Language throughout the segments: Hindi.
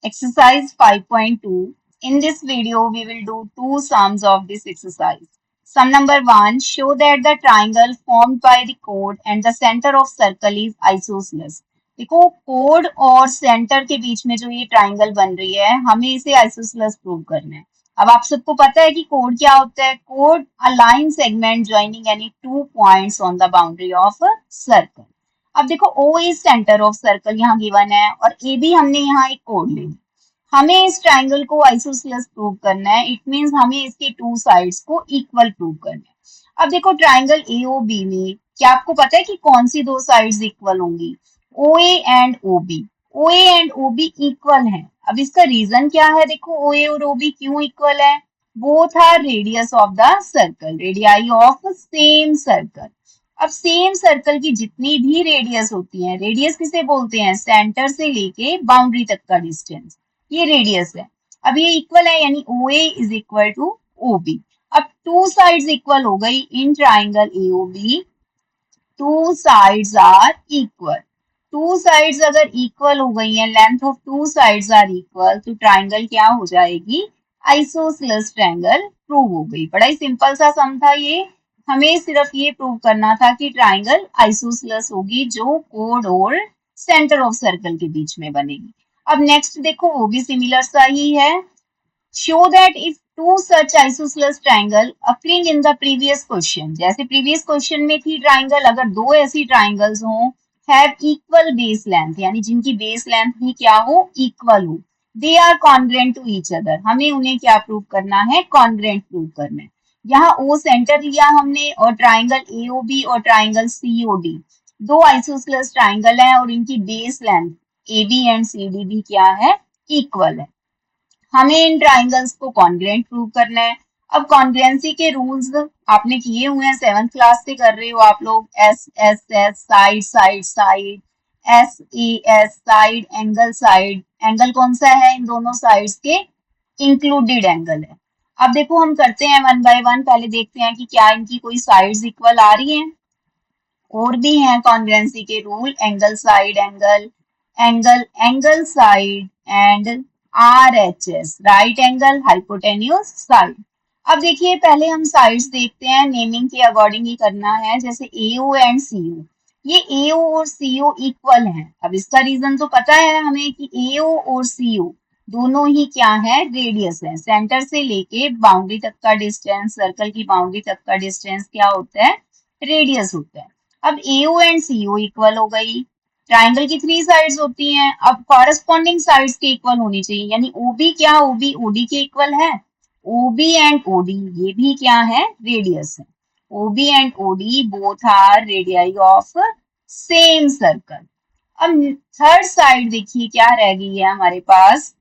Exercise 5.2. In this video, we will do two sums of this exercise. Sum number 1. Show that the triangle formed by the chord and the center of circle is isosceles. देखो कोड और सेंटर के बीच में जो ये ट्राइंगल बन रही है हमें इसे आइसोसेलेस प्रूव करना है। अब आप सबको पता है कि कोड क्या होता है। कोड a line segment joining any two points on the boundary of a circle. अब देखो O is centre of circle यहाँ गिवन है और ए बी हमने यहाँ एक कोड ले ली। हमें इस ट्राइंगल को आइसोसेलेस प्रूव करना है। इट मींस हमें इसके टू साइड्स को इक्वल प्रूव करना है। अब देखो ट्राइंगल ए ओ बी में क्या आपको पता है कि कौन सी दो साइड्स इक्वल होंगी? O A and O B. O A and O B equal हैं। अब इसका रीजन क्या है? देखो ओ ए और ओ बी क्यों इक्वल है? Both are radius of the circle, radii of same circle. अब सेम सर्कल की जितनी भी रेडियस होती है, रेडियस किसे बोलते हैं? सेंटर से लेके बाउंड्री तक का डिस्टेंस, ये रेडियस है। अब ये इक्वल है यानी O A is equal to O B. अब टू साइड्स इक्वल हो गई in triangle A O B. Two sides are equal. Two sides अगर इक्वल हो गई हैं, length of two sides are equal, तो ट्राइंगल क्या हो जाएगी? आइसोसेलेस ट्राइंगल प्रूव हो गई। बड़ा ही सिंपल सा सम था ये। हमें सिर्फ ये प्रूव करना था कि ट्राइंगल आइसोसेलेस होगी जो कोड और सेंटर ऑफ सर्कल के बीच में बनेगी। अब नेक्स्ट देखो वो भी सिमिलर सा ही है। Show that if two such isosceles triangle occurring in the previous question, जैसे प्रीवियस क्वेश्चन में थी ट्राइंगल, अगर दो ऐसी ट्राइंगल्स हों हैव इक्वल बेस लेंथ, यानी जिनकी बेस लेंथ भी क्या हो? इक्वल हो, they are congruent to each other, हमें उन्हें क्या प्रूव करना है? कॉन्ग्रेंट प्रूव करना है। यहाँ ओ सेंटर लिया हमने और ट्राइंगल एओबी और ट्राइंगल सीओडी दो आइसोसेलेस ट्राइंगल हैं और इनकी base length A B and C D भी क्या है? इक्वल है। हमें इन ट्राइंगल्स को कॉन्ग्रेंट प्रूव करना है। अब कॉन्ग्रेंसी के रूल्स आपने किए हुए हैं, 7th क्लास से कर रहे हो आप लोग। S S S side side side, S A S side angle side. Angle कौन सा है? इन दोनों साइड्स के इंक्लूडेड एंगल है। अब देखो हम करते हैं वन बाय वन। पहले देखते हैं कि क्या इनकी कोई साइड्स इक्वल आ रही हैं। और भी हैं कॉन्ग्रुएंसी के rule, angle side angle, angle angle side and RHS, right angle hypotenuse side. अब देखिए पहले हम साइड्स देखते हैं, नेमिंग के अकॉर्डिंग ही करना है। जैसे एओ एंड सीओ, ये एओ और सीओ इक्वल हैं। अब इसका रीजन तो पता है हमें कि एओ और सीओ दोनों ही क्या है? रेडियस है। सेंटर से लेके बाउंड्री तक का डिस्टेंस, सर्कल की बाउंड्री तक का डिस्टेंस क्या होता है? रेडियस होता है। अब AO एंड CO इक्वल हो गई। ट्राइंगल की थ्री साइड्स होती हैं, अब कॉरेस्पॉन्डिंग साइड्स के इक्वल होनी चाहिए, यानी OB क्या? OB OD के इक्वल है। OB एंड OD ये भी क्या है? रेडियस है। OB and OD both are radii of same circle. अब थर्ड साइड देखिए क्या रह गई है हमारे पास।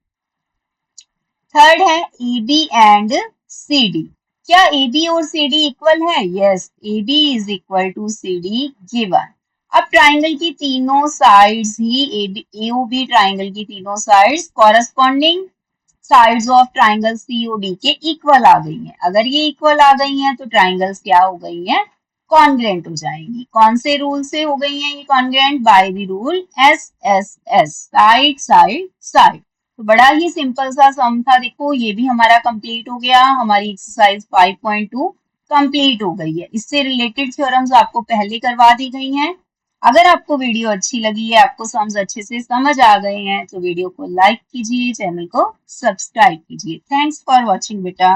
थर्ड है AB एंड CD। क्या AB और CD इक्वल है? Yes, AB is equal to CD given. अब ट्राइंगल की तीनों साइड्स ही AOB ट्राइंगल की तीनों sides corresponding sides of triangle COD के इक्वल आ गई हैं। अगर ये इक्वल आ गई हैं तो ट्राइंगल्स क्या हो गई हैं? कॉन्ग्रेंट हो जाएंगी। कौन से रूल से हो गई हैं ये congruent? By the rule SSS, side side side. तो बड़ा ही सिंपल सा सम था। देखो ये भी हमारा कंप्लीट हो गया। हमारी एक्सरसाइज 5.2 कंप्लीट हो गई है। इससे रिलेटेड थ्योरम्स आपको पहले करवा दी गई हैं। अगर आपको वीडियो अच्छी लगी है, आपको सम्स अच्छे से समझ आ गए हैं, तो वीडियो को लाइक कीजिए, चैनल को सब्सक्राइब कीजिए। थैंक्स फॉर वॉचिंग बेटा।